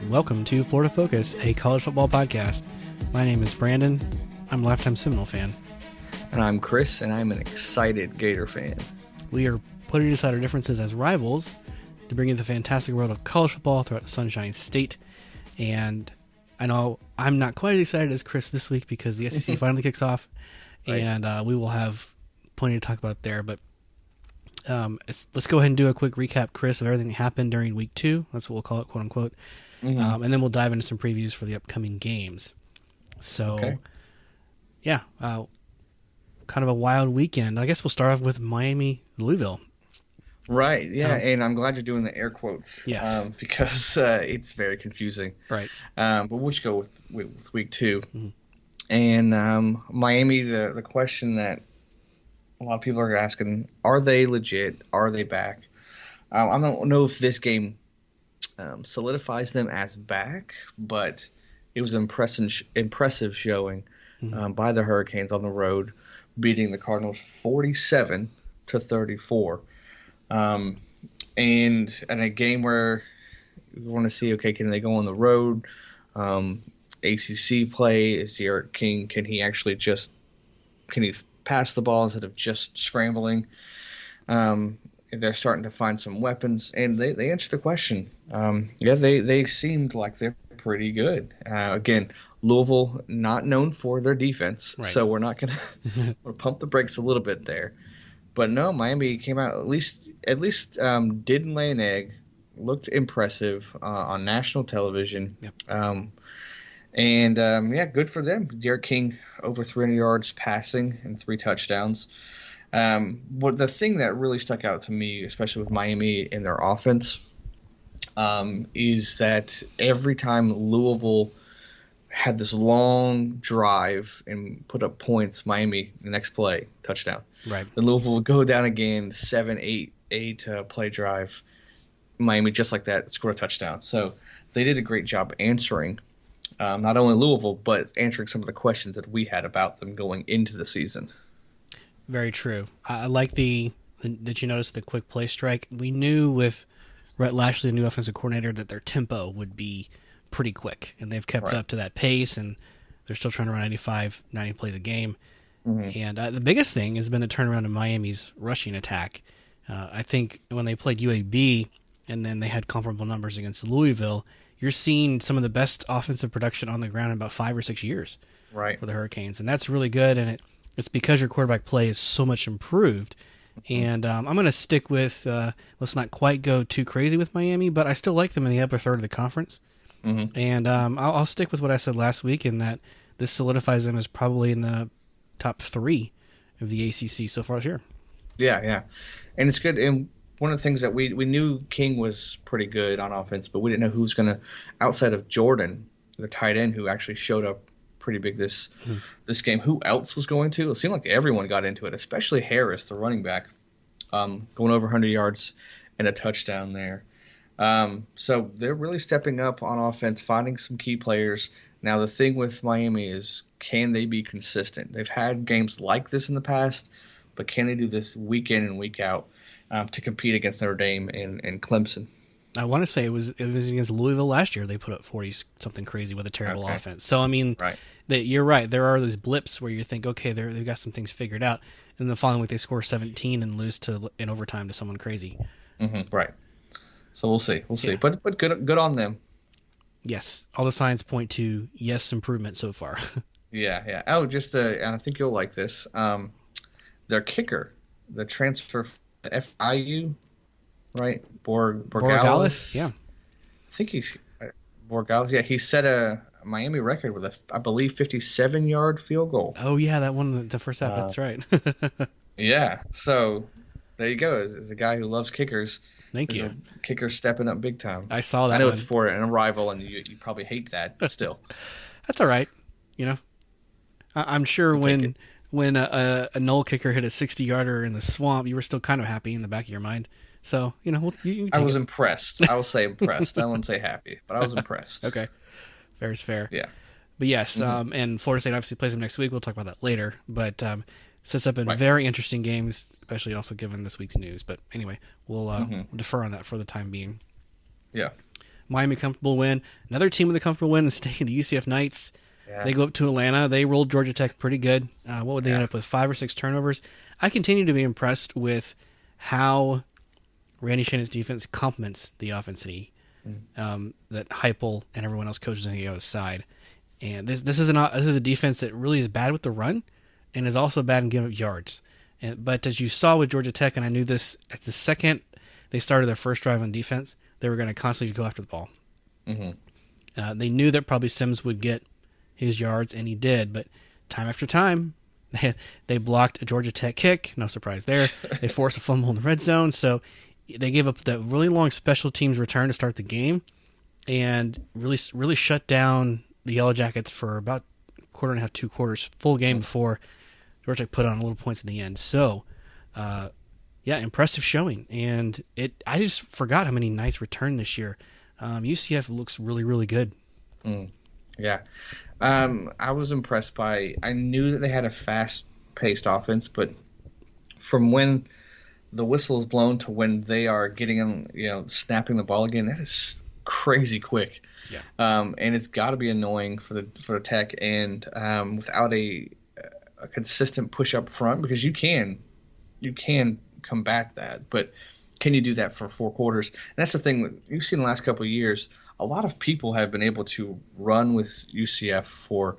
Welcome to Florida Focus, a college football podcast. My name is Brandon. I'm a lifetime Seminole fan. And I'm Chris, and I'm an excited Gator fan. We are putting aside our differences as rivals to bring you the fantastic world of college football throughout the Sunshine State. And I know I'm not quite as excited as Chris this week because the SEC finally kicks off, right. And we will have plenty to talk about there. But let's go ahead and do a quick recap, Chris, of everything that happened during week 2. That's what we'll call it, quote unquote. Mm-hmm. And then we'll dive into some previews for the upcoming games. So, yeah, kind of a wild weekend. I guess we'll start off with Miami-Louisville. Right, yeah, and I'm glad you're doing the air quotes. Yeah. Because it's very confusing. Right. But we'll just go with week 2. Mm-hmm. And Miami, the question that a lot of people are asking, are they legit? Are they back? I don't know if this game solidifies them as back, but it was an impressive showing by the Hurricanes on the road, beating the Cardinals 47-34. And in a game where you want to see, okay, can they go on the road? ACC play, is Derek King, can he pass the ball instead of just scrambling? They're starting to find some weapons, and they answered the question. They seemed like they're pretty good. Again, Louisville not known for their defense, right. So we're not gonna we'll pump the brakes a little bit there. But no, Miami came out at least didn't lay an egg, looked impressive on national television. Yep. Good for them. Derek King over 300 yards passing and 3 touchdowns. But the thing that really stuck out to me, especially with Miami in their offense, is that every time Louisville had this long drive and put up points, Miami, the next play, touchdown. Right. Then Louisville would go down again, 7-8 play drive. Miami, just like that, scored a touchdown. So they did a great job answering not only Louisville, but answering some of the questions that we had about them going into the season. Very true. I like did you notice the quick play strike? We knew with Rhett Lashley, the new offensive coordinator, that their tempo would be pretty quick, and they've kept up to that pace, and they're still trying to run 90 plays a game. Mm-hmm. And the biggest thing has been the turnaround in Miami's rushing attack. I think when they played UAB and then they had comparable numbers against Louisville, you're seeing some of the best offensive production on the ground in about 5 or 6 years for the Hurricanes, and that's really good, and it's because your quarterback play is so much improved. And I'm going to stick with, let's not quite go too crazy with Miami, but I still like them in the upper third of the conference. Mm-hmm. And I'll stick with what I said last week in that this solidifies them as probably in the top 3 of the ACC so far this year. Yeah. And it's good. And one of the things that we knew King was pretty good on offense, but we didn't know who's going to, outside of Jordan, the tight end who actually showed up pretty big this game. Who else was going to? It seemed like everyone got into it, especially Harris, the running back, going over 100 yards and a touchdown there. So they're really stepping up on offense, finding some key players. Now the thing with Miami is, can they be consistent? They've had games like this in the past, but can they do this week in and week out to compete against Notre Dame and Clemson? I want to say it was against Louisville last year. They put up 40-something crazy with a terrible offense. So, I mean, you're right. There are those blips where you think, okay, they've got some things figured out. And the following week they score 17 and lose in overtime to someone crazy. Mm-hmm. Right. So we'll see. Yeah. But good on them. Yes. All the signs point to improvement so far. Yeah. Oh, and I think you'll like this. Their kicker, the transfer from FIU, right? Borregales. Yeah. I think he's Borregales. Yeah, he set a Miami record with I believe 57-yard field goal. Oh yeah, that one the first half. That's right. Yeah. So there you go. As a guy who loves kickers, thank you. Kicker stepping up big time. I saw that. I know it's for an rival, and you probably hate that, but still. That's all right. I'm sure when a Nole kicker hit a 60-yarder in the swamp, you were still kind of happy in the back of your mind. So, I was impressed. I will say impressed. I wouldn't say happy, but I was impressed. Okay. Fair is fair. Yeah. But yes, and Florida State obviously plays them next week. We'll talk about that later. But sets up in very interesting games, especially also given this week's news. But anyway, we'll defer on that for the time being. Yeah. Miami comfortable win. Another team with a comfortable win is staying the UCF Knights. Yeah. They go up to Atlanta. They rolled Georgia Tech pretty good. What would they end up with? 5 or 6 turnovers. I continue to be impressed with how Randy Shannon's defense complements the offense that Heupel and everyone else coaches on the other side. And this is a defense that really is bad with the run, and is also bad in giving up yards. But as you saw with Georgia Tech, and I knew this at the second they started their first drive on defense, they were going to constantly go after the ball. Mm-hmm. They knew that probably Sims would get his yards, and he did. But time after time, they blocked a Georgia Tech kick. No surprise there. They forced a fumble in the red zone. So they gave up that really long special teams return to start the game, and really shut down the Yellow Jackets for about a quarter and a half, 2 quarters, full game before Georgia Tech put on a little points in the end. So, impressive showing. And I just forgot how many Knights returned this year. UCF looks really, really good. Yeah. I was impressed I knew that they had a fast-paced offense, but from when the whistle is blown to when they are getting, snapping the ball again, that is crazy quick. Yeah. And it's got to be annoying for the Tech, and without a consistent push up front, because you can combat that, but can you do that for 4 quarters? And that's the thing that you've seen the last couple of years. A lot of people have been able to run with UCF for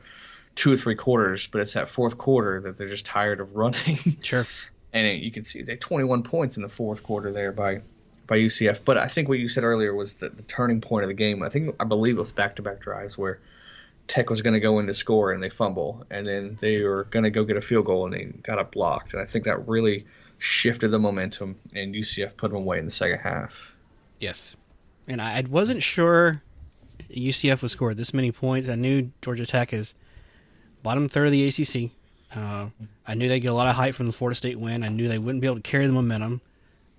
2 or 3 quarters, but it's that 4th quarter that they're just tired of running. Sure. And you can see they 21 points in the 4th quarter there by UCF. But I think what you said earlier was the turning point of the game. I believe it was back-to-back drives where Tech was going to go in to score and they fumble, and then they were going to go get a field goal and they got it blocked. And I think that really shifted the momentum, and UCF put them away in the second half. Yes. And I wasn't sure UCF would score this many points. I knew Georgia Tech is bottom third of the ACC. I knew they'd get a lot of hype from the Florida State win. I knew they wouldn't be able to carry the momentum.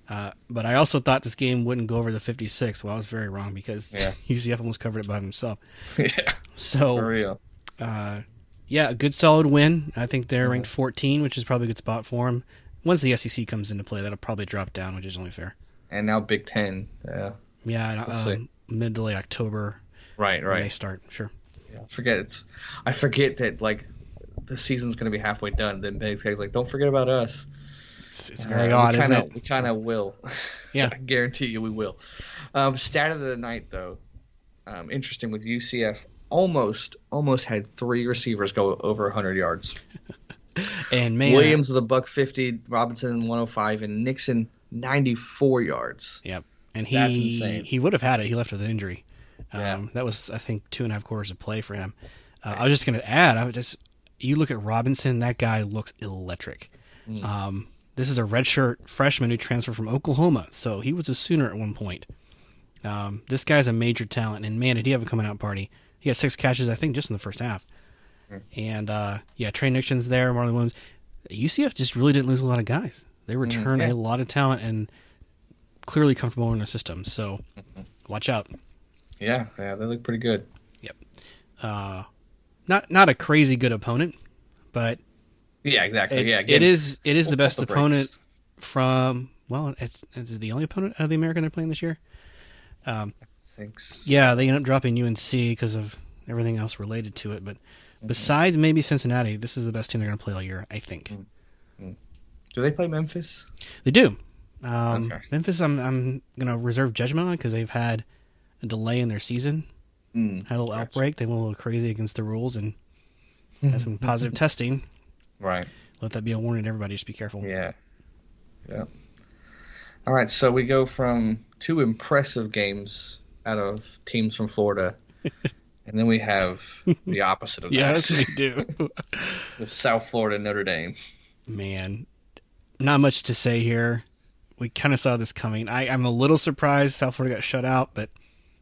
But I also thought this game wouldn't go over the 56. Well, I was very wrong because UCF almost covered it by themselves. Yeah. So, for real. A good solid win. I think they're ranked 14, which is probably a good spot for them. Once the SEC comes into play, that'll probably drop down, which is only fair. And now Big Ten. Yeah, mid to late October. Right. When they start, sure. Yeah, I forget that the season's going to be halfway done. Then Big Ten's like, don't forget about us. It's very odd, isn't it? We kind of will. Yeah. I guarantee you we will. Stat of the night, though, interesting with UCF, almost had 3 receivers go over 100 yards. And man, Williams with a $150, Robinson 105, and Nixon 94 yards. Yep. And that's insane. He would have had it. He left with an injury. Yeah. That was, I think, 2.5 quarters of play for him. I was just going to add, you look at Robinson, that guy looks electric. This is a redshirt freshman who transferred from Oklahoma, so he was a Sooner at one point. This guy's a major talent, and man, did he have a coming out party. He had 6 catches, I think, just in the first half. And, Trey Nixon's there, Marlon Williams. UCF just really didn't lose a lot of guys. They returned a lot of talent and clearly comfortable in the system, so watch out. Yeah, they look pretty good. Yep. Not a crazy good opponent, but yeah, exactly. It is the best opponent from, well, it's the only opponent out of the American they're playing this year. I think so. Yeah, they end up dropping UNC because of everything else related to it, but besides maybe Cincinnati, this is the best team they're going to play all year, I think. Do they play Memphis? They do. Okay. Memphis, I'm going to reserve judgment on because they've had a delay in their season. Had a little outbreak. They went a little crazy against the rules and had some positive testing. Right. Let that be a warning to everybody. Just be careful. Yeah. All right, so we go from 2 impressive games out of teams from Florida, and then we have the opposite of that. Yes, we do. With South Florida, Notre Dame. Man, not much to say here. We kind of saw this coming. I'm a little surprised South Florida got shut out, but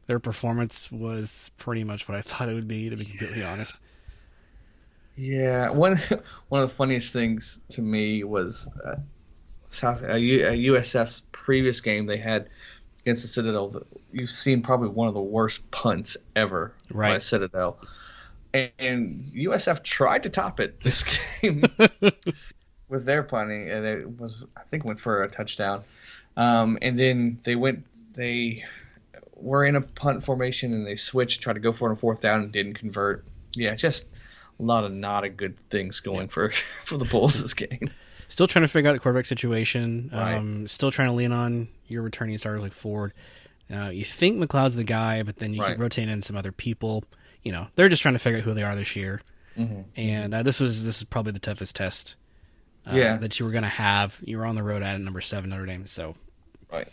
their performance was pretty much what I thought it would be, to be completely honest. Yeah, one of the funniest things to me was USF's previous game they had against the Citadel. You've seen probably one of the worst punts ever by Citadel, and USF tried to top it this game with their punting, and it went for a touchdown. And then they were in a punt formation and they switched, tried to go for it on fourth down and didn't convert. Yeah, just a lot of not a good things going for the Bulls this game. Still trying to figure out the quarterback situation. Right. Still trying to lean on your returning stars like Ford. You think McLeod's the guy, but then you keep rotating in some other people. They're just trying to figure out who they are this year. Mm-hmm. And this is probably the toughest test that you were going to have. You were on the road at number 7 Notre Dame. So, right.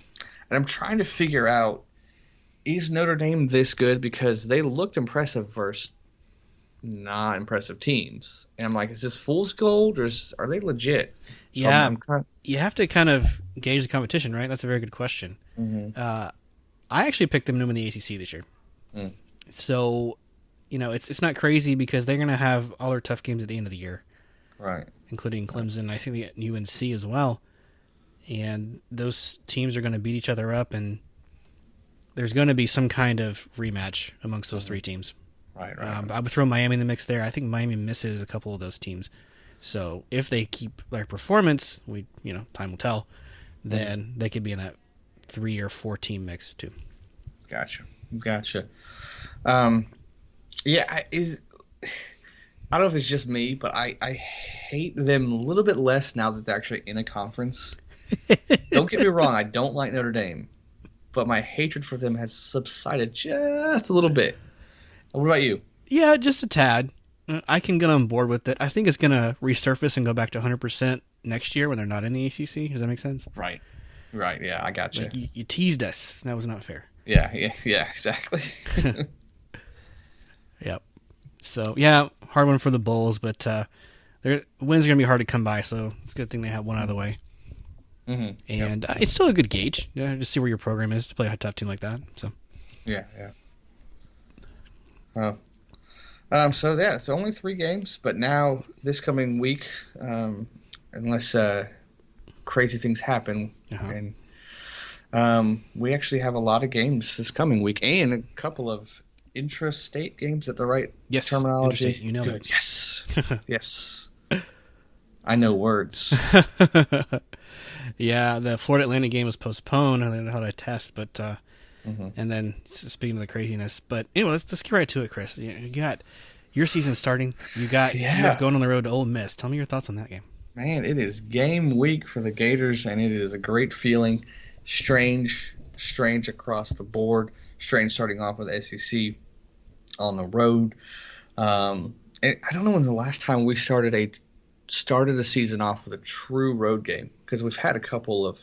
And I'm trying to figure out, is Notre Dame this good? Because they looked impressive versus not impressive teams. And I'm like, is this fool's gold or are they legit? So yeah, you have to kind of gauge the competition, right? That's a very good question. Mm-hmm. I actually picked them to win the ACC this year. Mm. So, it's not crazy because they're going to have all their tough games at the end of the year. Right. Including Clemson, I think the UNC as well. And those teams are going to beat each other up, and there's going to be some kind of rematch amongst those three teams. Right. I would throw Miami in the mix there. I think Miami misses a couple of those teams. So if they keep their performance, time will tell, then they could be in that 3 or 4 team mix too. Gotcha. Yeah, I don't know if it's just me, but I hate them a little bit less now that they're actually in a conference. Don't get me wrong, I don't like Notre Dame, but my hatred for them has subsided just a little bit. What about you? Yeah, just a tad. I can get on board with it. I think it's going to resurface and go back to 100% next year when they're not in the ACC. Does that make sense? Right. Yeah, I got you. Like you teased us. That was not fair. Yeah, exactly. Yep. So, yeah, hard one for the Bulls, but their wins are going to be hard to come by, so it's a good thing they have one out of the way. Mm-hmm. And it's still a good gauge to see where your program is to play a tough team like that. So. Yeah. So it's only 3 games, but now this coming week, unless crazy things happen, and we actually have a lot of games this coming week, and a couple of intra-state games at the right terminology. Interstate, you know it. Yes. I know words. Yeah, the Florida Atlantic game was postponed. I don't know how to test, but and then speaking of the craziness, but anyway, let's get right to it, Chris. You got your season starting. You have going on the road to Ole Miss. Tell me your thoughts on that game. Man, it is game week for the Gators, and it is a great feeling. Strange across the board. Strange starting off with SEC on the road. And I don't know when the last time we started a season off with a true road game, because we've had a couple of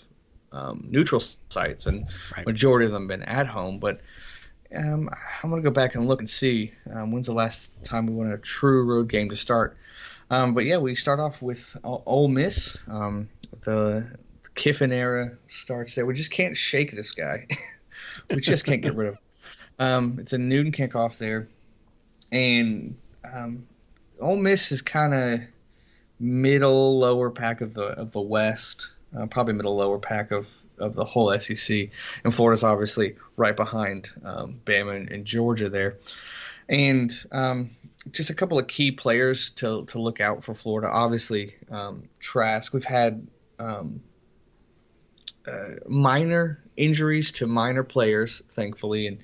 neutral sites, and majority of them been at home. But I'm going to go back and look and see when's the last time we won a true road game to start. But yeah, we start off with Ole Miss. The Kiffin era starts there. We just can't shake this guy. We just can't get rid of him. It's a noon kickoff there. And Ole Miss is kind of middle lower pack of the West, probably middle lower pack of the whole SEC, and Florida's obviously right behind Bama and Georgia there. And just a couple of key players to look out for Florida. Obviously, Trask. We've had minor injuries to minor players, thankfully, and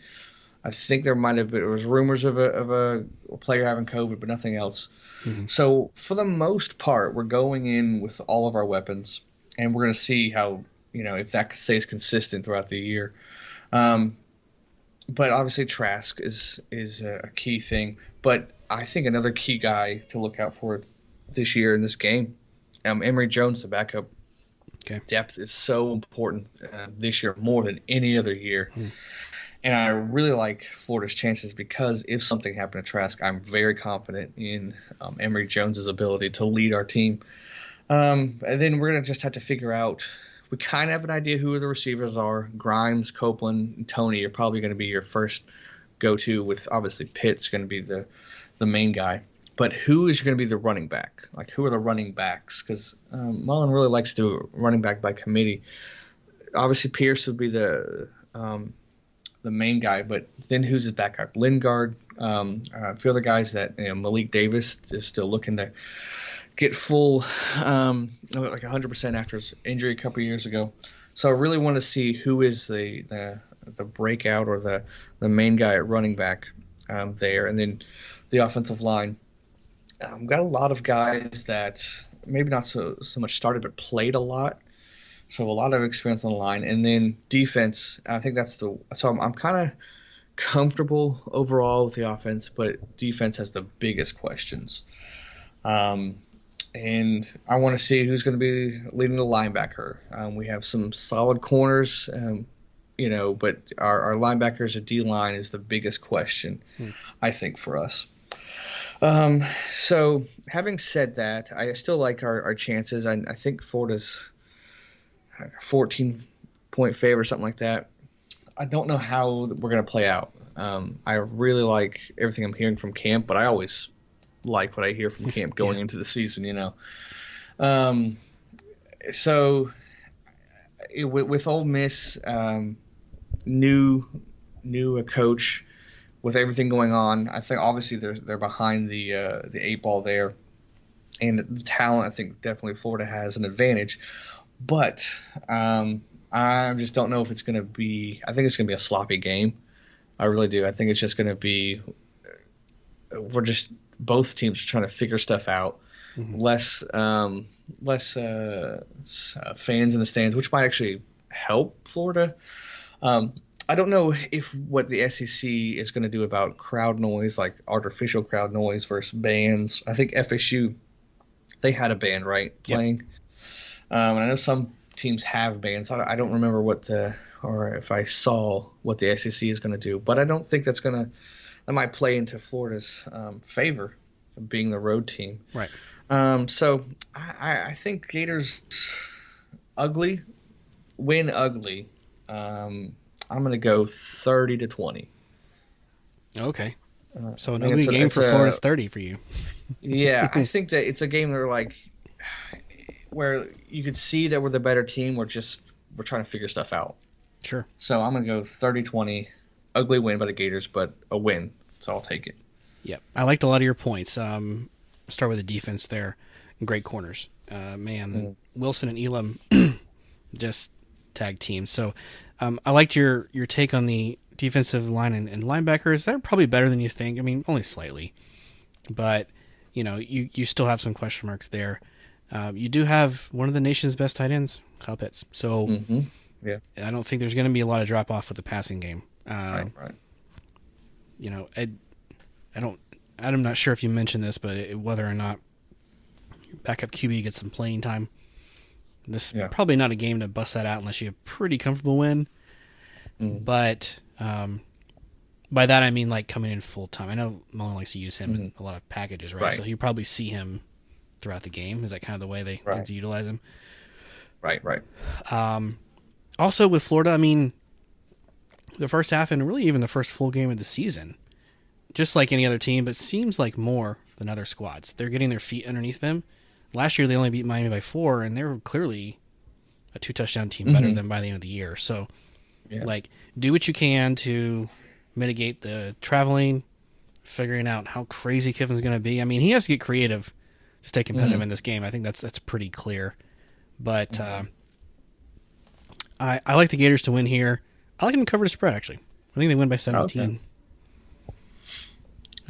I think there was rumors of a player having COVID, but nothing else. Mm-hmm. So for the most part, we're going in with all of our weapons, and we're going to see how, if that stays consistent throughout the year. But obviously Trask is a key thing. But I think another key guy to look out for this year in this game, Emory Jones, the backup. Okay. Depth is so important this year more than any other year. And I really like Florida's chances because if something happened to Trask, I'm very confident in Emory Jones's ability to lead our team. And then we're going to just have to figure out – we kind of have an idea who the receivers are. Grimes, Copeland, and Tony are probably going to be your first go-to, with obviously Pitt's going to be the main guy. But who is going to be the running back? Like, who are the running backs? Because Mullen really likes to do running back by committee. Obviously, Pierce would be the main guy, but then who's his backup? Lingard, a few other guys that Malik Davis is still looking to get full, like 100% after his injury a couple of years ago. So I really want to see who is the the breakout or the main guy at running back there, and then the offensive line. Got a lot of guys that maybe not so much started, but played a lot. So a lot of experience on the line, and then defense. I think that's the so I'm kind of comfortable overall with the offense, but defense has the biggest questions. Um, and I want to see who's going to be leading the linebacker. We have some solid corners, but our linebackers or D line is the biggest question, I think, for us. So having said that, I still like our chances. I think Florida's 14-point favor, something like that. I don't know how we're going to play out. I really like everything I'm hearing from camp, but I always like what I hear from camp going into the season, So with Ole Miss, new coach, with everything going on, I think obviously they're behind the eight ball there, and the talent. I think definitely Florida has an advantage, but I just don't know if it's going to be. I think it's going to be a sloppy game. I really do. I think it's just going to be. We're just both teams trying to figure stuff out. Mm-hmm. Less fans in the stands, which might actually help Florida. I don't know if what the SEC is going to do about crowd noise, like artificial crowd noise versus bands. I think FSU, they had a band, right, playing. Yep. And I know some teams have bands. I don't remember or if I saw what the SEC is going to do, but I don't think that might play into Florida's favor, being the road team. Right. So I think Gators win ugly. I'm going to go 30-20. Okay. So an ugly game for Florida's 30 for you. Yeah, I think that it's a game where you could see that we're the better team. We're trying to figure stuff out. Sure. So I'm going to go 30-20. Ugly win by the Gators, but a win. So I'll take it. Yep. I liked a lot of your points. Start with the defense there. Great corners. Wilson and Elam just tag teams. So I liked your take on the defensive line and linebackers. They're probably better than you think. I mean, only slightly. But, you still have some question marks there. You do have one of the nation's best tight ends, Kyle Pitts. So yeah, I don't think there's going to be a lot of drop-off with the passing game. Right. I'm not sure if you mentioned this, but whether or not your backup QB gets some playing time. This is probably not a game to bust that out unless you have a pretty comfortable win. But by that I mean like coming in full time. I know Mullen likes to use him in a lot of packages, right? So you probably see him throughout the game. Is that kind of the way they like to utilize him? Right. Also with Florida, I mean, the first half and really even the first full game of the season, just like any other team, but seems like more than other squads. They're getting their feet underneath them. Last year they only beat Miami by 4, and they were clearly a 2-touchdown team better than by the end of the year. So, do what you can to mitigate the traveling, figuring out how crazy Kiffin's going to be. I mean, he has to get creative to stay competitive in this game. I think that's pretty clear. But I like the Gators to win here. I like them to cover the spread, actually. I think they win by 17.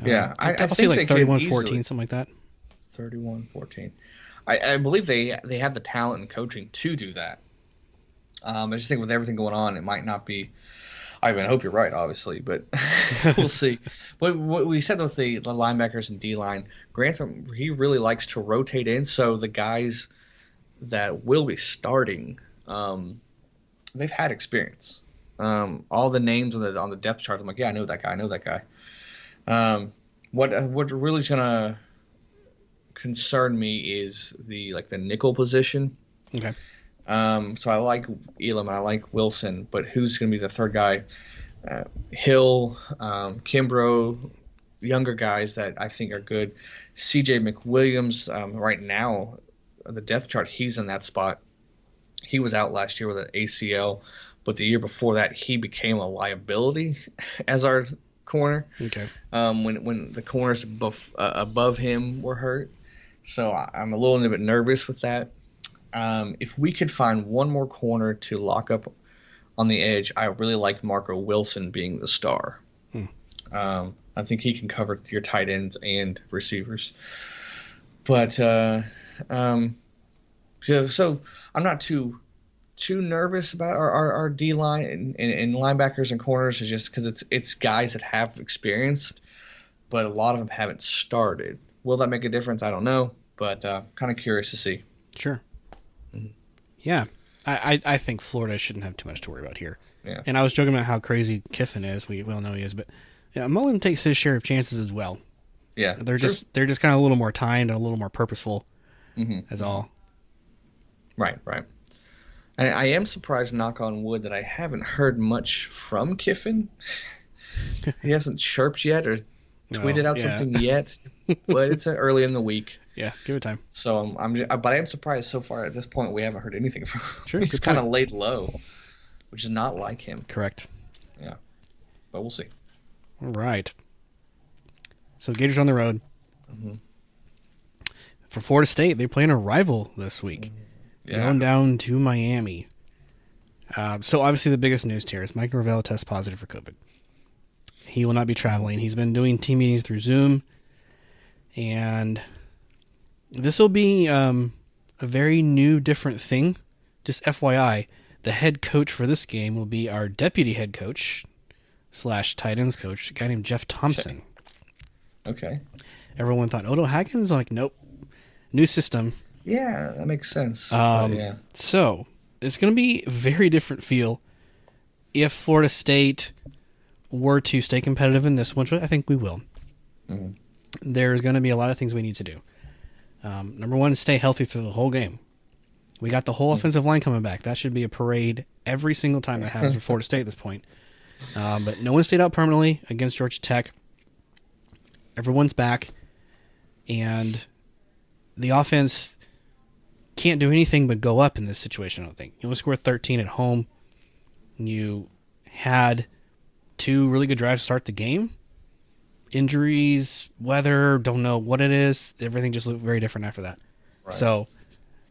Okay. I'll say like 31-14, something like that. 31-14. I believe they have the talent and coaching to do that. I just think with everything going on, it might not be. I mean, I hope you're right, obviously, but we'll see. What we said with the linebackers and D-line, Grantham, he really likes to rotate in, so the guys that will be starting, they've had experience. All the names on the depth chart, I'm like, yeah, I know that guy. What really is gonna concern me is the nickel position. Okay. So I like Elam, I like Wilson, but who's going to be the third guy? Hill, Kimbrough, younger guys that I think are good. C.J. McWilliams, right now, the depth chart, he's in that spot. He was out last year with an ACL, but the year before that, he became a liability as our corner. Okay. When the corners above him were hurt. So I'm a little bit nervous with that. If we could find one more corner to lock up on the edge, I really like Marco Wilson being the star. Hmm. I think he can cover your tight ends and receivers. But so I'm not too nervous about our D line and linebackers and corners, is just because it's guys that have experience, but a lot of them haven't started. Will that make a difference? I don't know, but kind of curious to see. Sure. Mm-hmm. Yeah. I think Florida shouldn't have too much to worry about here. Yeah. And I was joking about how crazy Kiffin is. We all know he is, but yeah, Mullen takes his share of chances as well. Yeah. They're just kind of a little more timed and a little more purposeful. Mm-hmm. That's all. Right. I am surprised, knock on wood, that I haven't heard much from Kiffin. He hasn't chirped yet or tweeted out something yet, but it's early in the week. Yeah, give it time. So but I am surprised so far at this point we haven't heard anything from him. Sure, he's kind of laid low, which is not like him. Correct. Yeah, but we'll see. All right. So Gators on the road. Mm-hmm. For Florida State, they're playing a rival this week. Yeah. Going down to Miami. So obviously the biggest news here is Mike Norvell tests positive for COVID. He will not be traveling. He's been doing team meetings through Zoom. And this will be a very new, different thing. Just FYI, the head coach for this game will be our deputy head coach / tight ends coach, a guy named Jeff Thompson. Okay. Everyone thought Odo Haggins? Like, nope. New system. Yeah, that makes sense. Yeah. So it's going to be a very different feel if Florida State were to stay competitive in this one, which I think we will. Mm-hmm. There's going to be a lot of things we need to do. Number one, stay healthy through the whole game. We got the whole offensive line coming back. That should be a parade every single time that happens for Florida State at this point. But no one stayed out permanently against Georgia Tech. Everyone's back. And the offense can't do anything but go up in this situation, I don't think. You only scored 13 at home. You had 2 really good drives to start the game. Injuries, weather, don't know what it is. Everything just looked very different after that. Right. So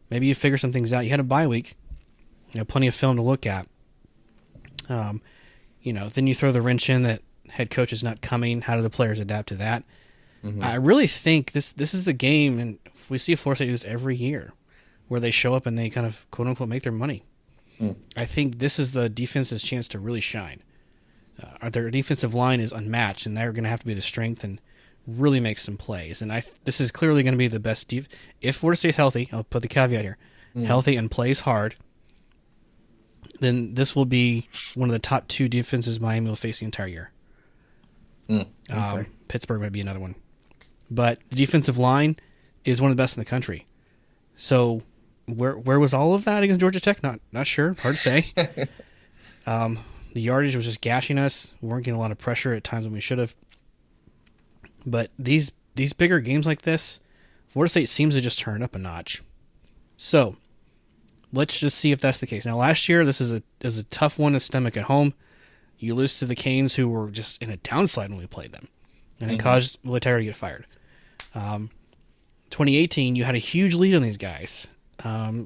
maybe you figure some things out. You had a bye week. You have plenty of film to look at. Then you throw the wrench in that head coach is not coming. How do the players adapt to that? Mm-hmm. I really think this is the game, and we see Florida State do this every year, where they show up and they kind of, quote-unquote, make their money. I think this is the defense's chance to really shine. Their defensive line is unmatched, and they're going to have to be the strength and really make some plays. And this is clearly going to be the best if Florida State's healthy, I'll put the caveat here, healthy and plays hard, then this will be one of the top 2 defenses Miami will face the entire year. Okay. Pittsburgh might be another one. But the defensive line is one of the best in the country. So where was all of that against Georgia Tech? Not sure. Hard to say. The yardage was just gashing us. We weren't getting a lot of pressure at times when we should have. But these bigger games like this, Florida State seems to just turn up a notch. So let's just see if that's the case. Now, last year, this is a tough one to stomach at home. You lose to the Canes, who were just in a downslide when we played them. And it caused Lattire to get fired. 2018, you had a huge lead on these guys.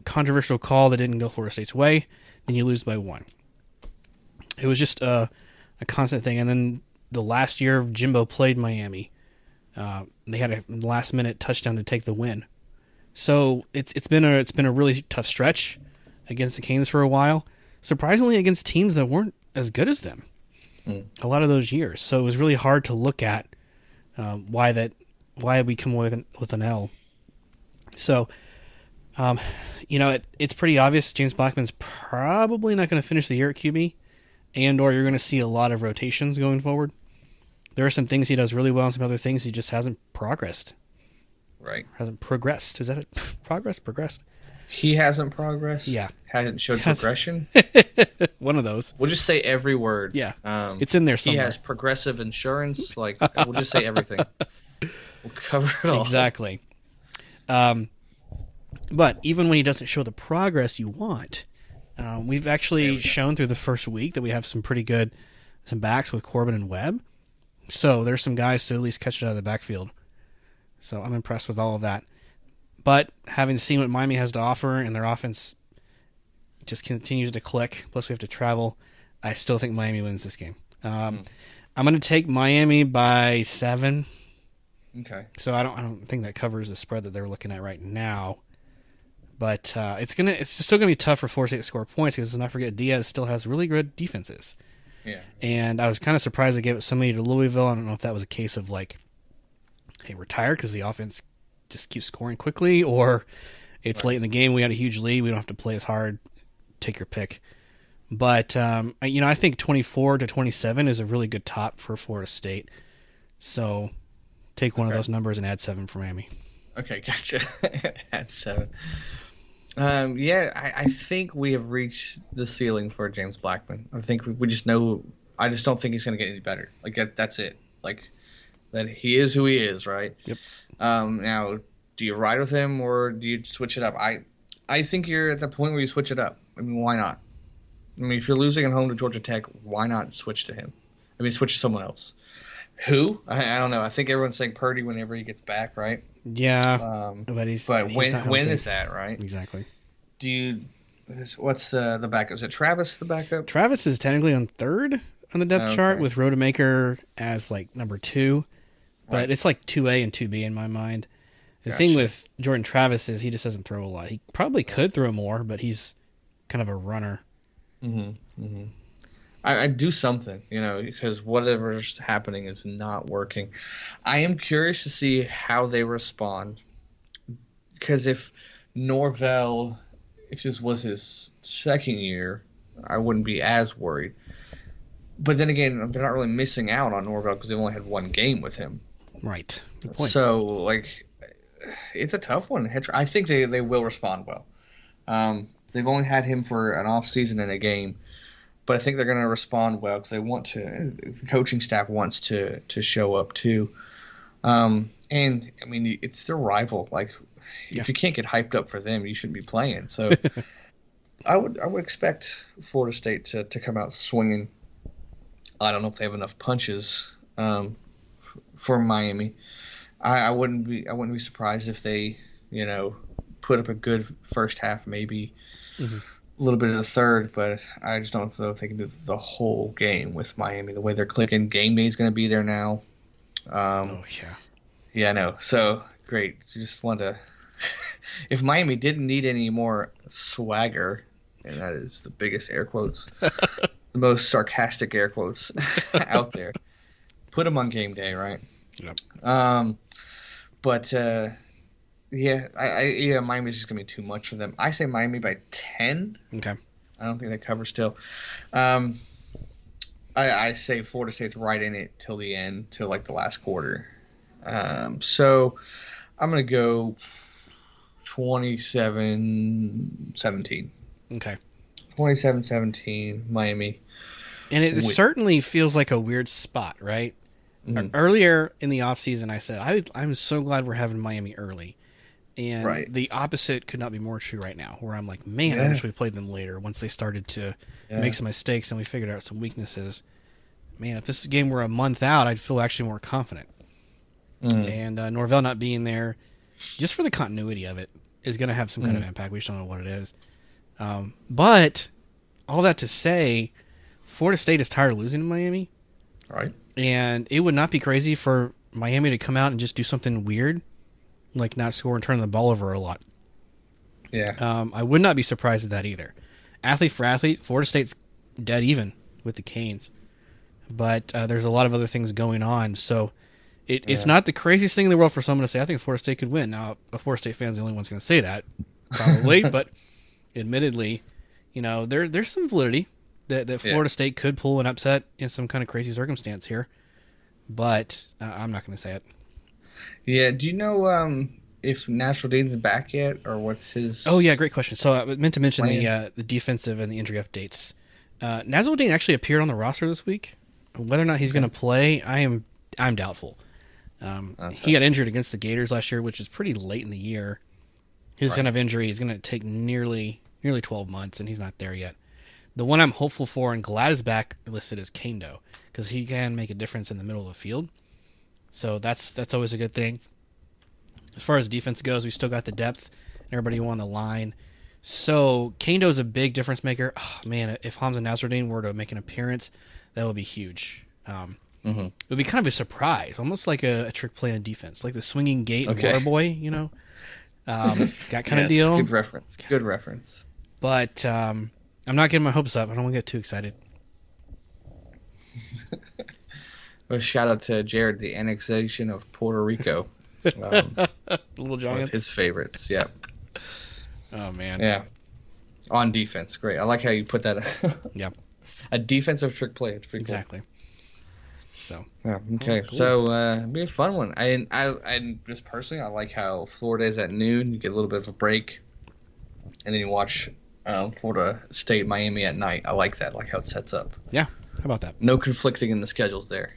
Controversial call that didn't go Florida State's way. Then you lose by 1. It was just a constant thing. And then the last year Jimbo played Miami, they had a last-minute touchdown to take the win. So it's been a really tough stretch against the Canes for a while. Surprisingly, against teams that weren't as good as them a lot of those years. So it was really hard to look at why we come away with an L. So, it's pretty obvious James Blackman's probably not going to finish the year at QB, or you're going to see a lot of rotations going forward. There are some things he does really well and some other things he just hasn't progressed. Right. Hasn't progressed. Is that it? Progressed? He hasn't progressed? Yeah. Hasn't showed progression? One of those. We'll just say every word. Yeah. It's in there somewhere. He has progressive insurance. We'll just say everything. We'll cover it all. Exactly. But even when he doesn't show the progress you want, we've actually shown through the first week that we have some backs with Corbin and Webb. So there's some guys to at least catch it out of the backfield. So I'm impressed with all of that. But having seen what Miami has to offer and their offense just continues to click. Plus, we have to travel. I still think Miami wins this game. I'm going to take Miami by 7. Okay. So I don't think that covers the spread that they're looking at right now. But it's still gonna be tough for Florida State to score points because let's not forget Diaz still has really good defenses. Yeah. And I was kind of surprised they gave it so many to Louisville. I don't know if that was a case of like, hey, we're tired because the offense just keeps scoring quickly, or it's late in the game. We had a huge lead. We don't have to play as hard. Take your pick. But I think 24-27 is a really good top for Florida State. So take one of those numbers and add 7 for Miami. Okay, gotcha. Add 7. I think we have reached the ceiling for James Blackman. I think we just know. I just don't think he's going to get any better. Like that's it. Like that he is who he is, right? Yep. Now, do you ride with him or do you switch it up? I think you're at the point where you switch it up. I mean, why not? I mean, if you're losing at home to Georgia Tech, why not switch to him? I mean, switch to someone else. Who? I don't know. I think everyone's saying Purdy whenever he gets back, right? Yeah, but when is that, right? Exactly. What's the backup? Is it Travis the backup? Travis is technically on 3rd on the depth chart with Rodemaker as like number 2, but it's like 2A and 2B in my mind. The thing with Jordan Travis is he just doesn't throw a lot. He probably could throw more, but he's kind of a runner. Mm-hmm. Mm-hmm. I do something, because whatever's happening is not working. I am curious to see how they respond, because if Norvell, if this was his second year, I wouldn't be as worried. But then again, they're not really missing out on Norvell because they only had 1 game with him. Right. Good point. So, it's a tough one. I think they will respond well. They've only had him for an off season and a game. But I think they're going to respond well because the coaching staff wants to show up too. And I mean, it's their rival. If you can't get hyped up for them, you shouldn't be playing. So I would expect Florida State to come out swinging. I don't know if they have enough punches for Miami. I wouldn't be surprised if they put up a good first half, maybe. Mm-hmm. A little bit of the third, but I just don't know if they can do the whole game with Miami. The way they're clicking, game day is going to be there now. Yeah, I know. So great. Just wanted to. If Miami didn't need any more swagger, and that is the biggest air quotes, the most sarcastic air quotes out there, put them on game day, right? Yep. Miami's just gonna be too much for them. I say Miami by 10. Okay. I don't think they cover still. I say Florida State's right in it till the end, till the last quarter. So I'm gonna go 27-17. Okay. 27-17, Miami. And it certainly feels like a weird spot, right? Mm-hmm. Earlier in the offseason, I said, I'm so glad we're having Miami early. And the opposite could not be more true right now, where I'm like, man, I wish we played them later once they started to make some mistakes and we figured out some weaknesses. Man, if this game were a month out, I'd feel actually more confident. Mm. And Norvell not being there, just for the continuity of it, is going to have some kind of impact. We just don't know what it is. But all that to say, Florida State is tired of losing to Miami. Right. And it would not be crazy for Miami to come out and just do something weird, like not score and turn the ball over a lot. Yeah. I would not be surprised at that either. Athlete for athlete, Florida State's dead even with the Canes. But there's a lot of other things going on. So it's not the craziest thing in the world for someone to say, I think Florida State could win. Now, a Florida State fan's the only one's going to say that, probably. But admittedly, there's some validity that Florida State could pull an upset in some kind of crazy circumstance here. But I'm not going to say it. Yeah. Do you know if Nashville Dean's back yet, or what's his? Oh yeah, great question. So I meant to mention the defensive and the injury updates. Nashville Dean actually appeared on the roster this week. Whether or not he's going to play, I'm doubtful. He got injured against the Gators last year, which is pretty late in the year. His kind of injury is going to take nearly 12 months, and he's not there yet. The one I'm hopeful for and glad is back listed as Kendo, because he can make a difference in the middle of the field. So that's always a good thing. As far as defense goes, we still got the depth and everybody on the line. So Kando's a big difference maker. Oh, man, if Hamza Nasruddin were to make an appearance, that would be huge. It would be kind of a surprise, almost like a trick play on defense, like the swinging gate and water boy, that kind of deal. Good reference. Good reference. But I'm not getting my hopes up. I don't want to get too excited. A shout out to Jared, the annexation of Puerto Rico. Little Giants. One of his favorites. Yeah. Oh man. Yeah. On defense, great. I like how you put that. Yeah. A defensive trick play. It's pretty exactly. So. Yeah. Okay. Cool. So it'll be a fun one. I just personally, I like how Florida is at noon. You get a little bit of a break, and then you watch Florida State, Miami at night. I like that. I like how it sets up. Yeah. How about that? No conflicting in the schedules there.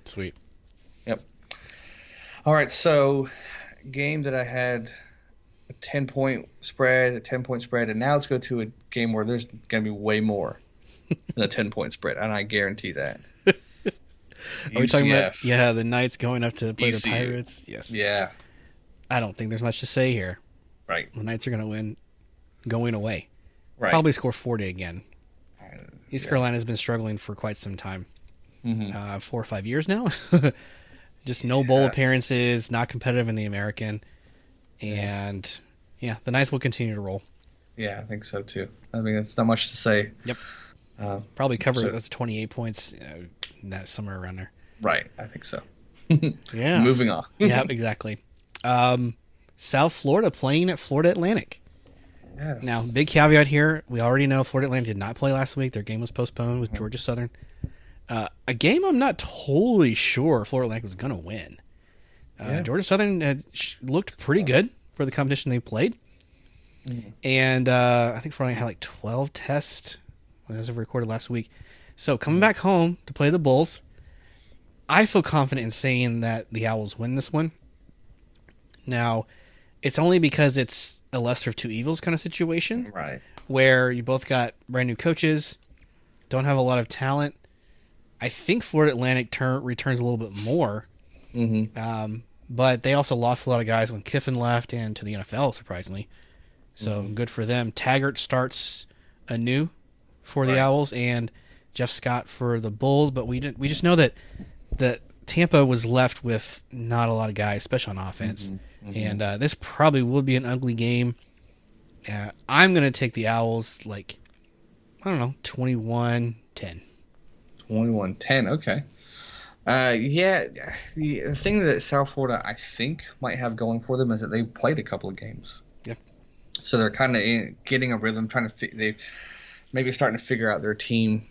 Sweet. Yep. All right. So, game that I had a 10-point spread, and now let's go to a game where there's going to be way more than a 10-point spread, and I guarantee that. Are we talking about the Knights going up to play the Pirates? Yes. Yeah. I don't think there's much to say here. Right. The Knights are going to win going away. Right. Probably score 40 again. East Carolina has been struggling for quite some time. 4 or 5 years now. Just no bowl appearances, not competitive in the American. And, the Knights will continue to roll. Yeah, I think so, too. I mean, it's not much to say. Yep. Probably cover that's 28 points, somewhere around there. Right, I think so. Yeah. Moving on. Yeah, exactly. South Florida playing at Florida Atlantic. Yes. Now, big caveat here. We already know Florida Atlantic did not play last week. Their game was postponed with Georgia Southern. A game I'm not totally sure Florida Atlantic was going to win. Georgia Southern had looked pretty good for the competition they played. And I think Florida Atlantic had like 12 tests as of recorded last week. So coming back home to play the Bulls, I feel confident in saying that the Owls win this one. Now, it's only because it's a lesser of two evils kind of situation. Right. Where you both got brand new coaches, don't have a lot of talent. I think Florida Atlantic returns a little bit more. But they also lost a lot of guys when Kiffin left and to the NFL, surprisingly. So good for them. Taggart starts anew for the Owls and Jeff Scott for the Bulls. But we just know that Tampa was left with not a lot of guys, especially on offense. And this probably will be an ugly game. I'm going to take the Owls 21-10. 21-10, okay. The thing that South Florida, I think, might have going for them is that they've played a couple of games. Yeah. So they're kind of getting a rhythm, they've maybe starting to figure out their team,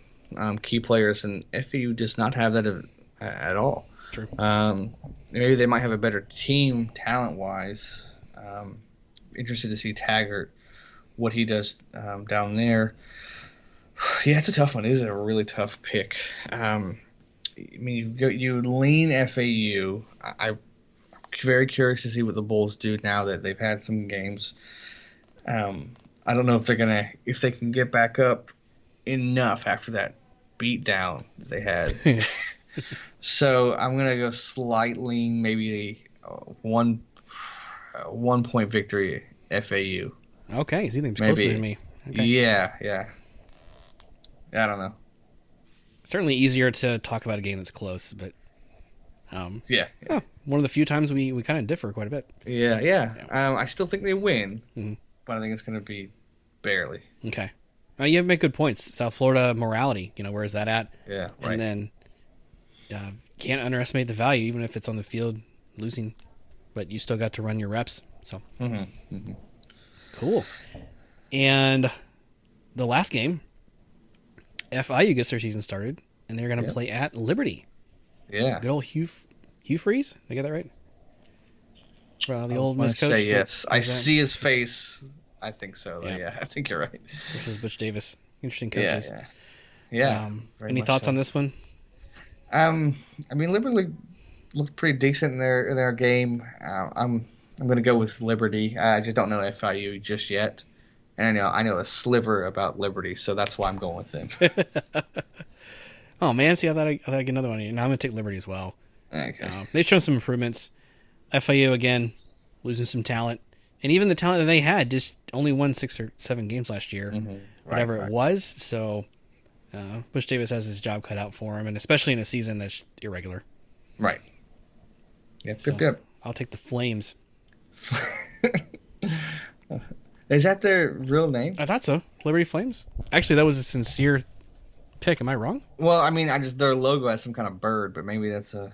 key players, and FAU does not have that at all. True. Maybe they might have a better team talent-wise. Interested to see Taggart, what he does down there. Yeah, it's a tough one. It is a really tough pick. I mean, you lean FAU. I'm very curious to see what the Bulls do now that they've had some games. I don't know if they can get back up enough after that beat down that they had. So I'm gonna go slight lean, maybe a 1 point victory FAU. Okay, so you think it's closer than me. Okay. Yeah. I don't know. Certainly easier to talk about a game that's close, but one of the few times we kind of differ quite a bit. Yeah. I still think they win, but I think it's going to be barely. Okay. You make good points. South Florida morality, where is that at? Yeah, right. And then can't underestimate the value, even if it's on the field losing, but you still got to run your reps. So cool. And the last game, FIU gets their season started, and they're going to play at Liberty. Yeah. Good old Hugh Freeze. They got that right? The old Miss Coach. Say yes. I see his face. I think so. Yeah, I think you're right. Versus Butch Davis. Interesting coaches. Yeah. Any thoughts on this one? I mean, Liberty looked pretty decent in their game. I'm going to go with Liberty. I just don't know FIU just yet. And I know a sliver about Liberty, so that's why I'm going with them. Oh, man. See, I thought I'd get another one. Now I'm going to take Liberty as well. Okay. They've shown some improvements. FIU, again, losing some talent. And even the talent that they had just only won 6 or 7 games last year, whatever it was. So Bush Davis has his job cut out for him, and especially in a season that's irregular. Right. Yep, So, yep. I'll take the Flames. Is that their real name? I thought so. Liberty Flames. Actually, that was a sincere pick. Am I wrong? Well, I mean, their logo has some kind of bird, but maybe that's a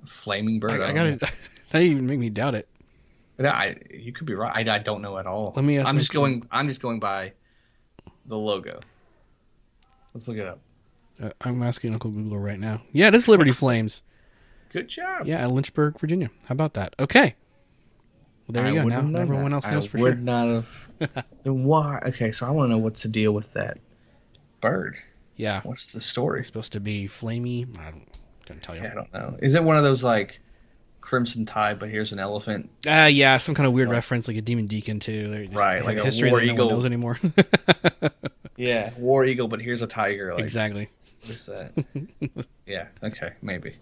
flaming bird. I gotta. That even make me doubt it. But you could be right. I don't know at all. Let me ask. I'm just going by the logo. Let's look it up. I'm asking Uncle Google right now. Yeah, it is Liberty Flames. Good job. Yeah, at Lynchburg, Virginia. How about that? Okay. Well, there you go. Now everyone else knows for sure. I would not have. Then why? Okay, so I want to know what's the deal with that bird. Yeah. What's the story? It's supposed to be flamey. Couldn't tell you. Yeah, I don't know. Is it one of those like Crimson Tide, but here's an elephant? Yeah, some kind of weird reference, like a Demon Deacon too. Right, like a history war that eagle. No one knows anymore. Yeah, War Eagle, but here's a tiger. Like, exactly. What is that? Yeah. Okay. Maybe.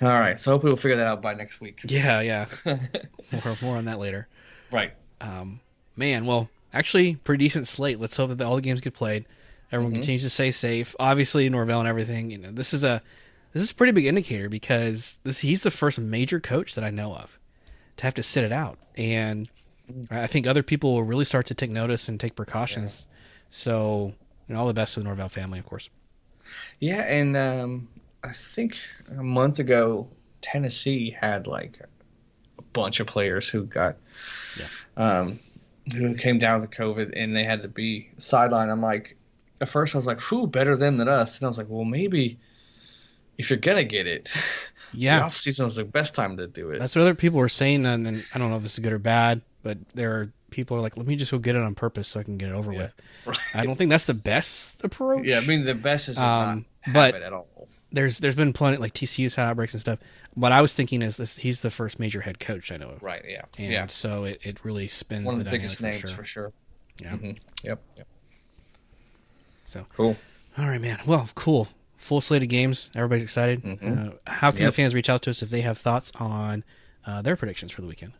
All right. So hopefully we'll figure that out by next week. Yeah. more on that later. Right. Man, well, actually, pretty decent slate. Let's hope that all the games get played. Everyone continues to stay safe. Obviously, Norvell and everything. You know, this is a pretty big indicator because he's the first major coach that I know of to have to sit it out, and I think other people will really start to take notice and take precautions. Yeah. So, all the best to the Norvell family, of course. Yeah, and I think a month ago, Tennessee had like a bunch of players who got, who came down with COVID, and they had to be sidelined. I'm like, at first I was like, "Whew, better them than us," and I was like, "Well, maybe if you're gonna get it, the off season was the best time to do it." That's what other people were saying, and I don't know if this is good or bad, but there are people who are like, "Let me just go get it on purpose so I can get it over with." Right. I don't think that's the best approach. Yeah, I mean the best is not have it at all. There's been plenty, like TCU's had outbreaks and stuff. What I was thinking is he's the first major head coach I know of. Right, yeah. And so it really spins one of the biggest dynamic names for sure. Yeah. Mm-hmm. Yep. So cool. All right, man. Well, cool. Full slate of games. Everybody's excited. Mm-hmm. How can the fans reach out to us if they have thoughts on their predictions for the weekend?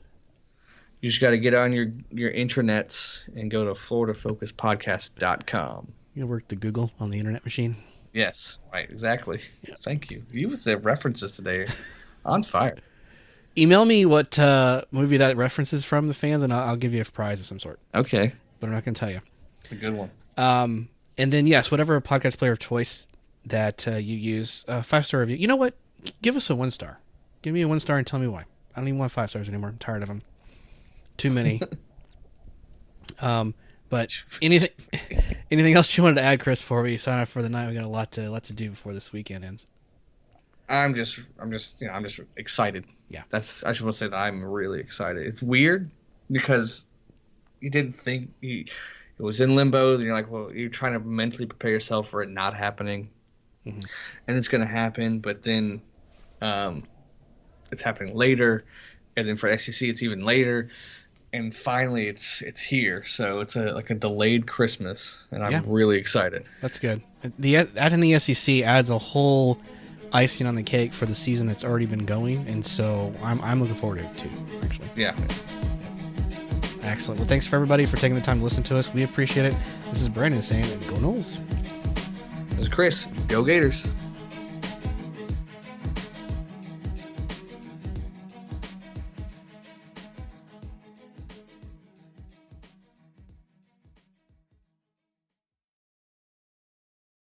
You just got to get on your intranets and go to FloridaFocusPodcast.com. You work the Google on the internet machine? Yes, right, exactly. Yeah. Thank you. You with the references today, on fire. Email me what movie that references from the fans, and I'll give you a prize of some sort. Okay. But I'm not going to tell you. It's a good one. And then, yes, whatever podcast player of choice that you use, 5-star review. You know what? Give us a 1-star. Give me a 1-star and tell me why. I don't even want 5 stars anymore. I'm tired of them. Too many. But anything else you wanted to add, Chris, before we sign off for the night? We got a lot to do before this weekend ends. I'm just excited. Yeah, I just want to say that I'm really excited. It's weird because you didn't think it was in limbo. And you're like, well, you're trying to mentally prepare yourself for it not happening, and it's going to happen. But then, it's happening later, and then for SEC, it's even later. And finally, it's here. So it's like a delayed Christmas, and I'm really excited. That's good. Adding the SEC adds a whole icing on the cake for the season that's already been going, and so I'm looking forward to it too. Actually, yeah. Excellent. Well, thanks for everybody for taking the time to listen to us. We appreciate it. This is Brandon saying, "Go Noles." This is Chris. Go Gators.